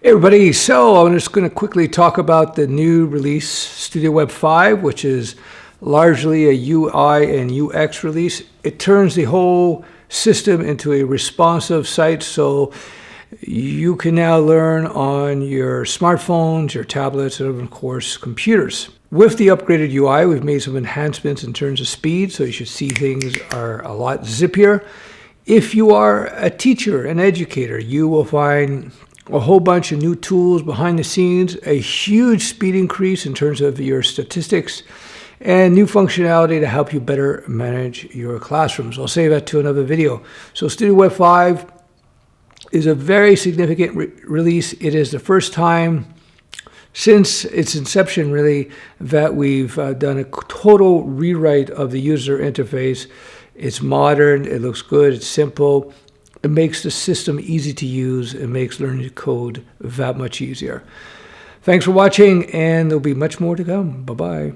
Hey everybody, so I'm just going to quickly talk about the new release, StudioWeb 5, which is largely a UI and UX release. It turns the whole system into a responsive site, so you can now learn on your smartphones, your tablets, and of course computers. With the upgraded UI, we've made some enhancements in terms of speed, so you should see things are a lot zippier. If you are a teacher, an educator, you will find a whole bunch of new tools behind the scenes, a huge speed increase in terms of your statistics, and new functionality to help you better manage your classrooms. I'll save that to another video. So StudioWeb 5 is a very significant release. It is the first time since its inception, really, that we've done a total rewrite of the user interface. It's modern, it looks good, it's simple. It makes the system easy to use. It makes learning to code that much easier. Thanks for watching, and there'll be much more to come. Bye-bye.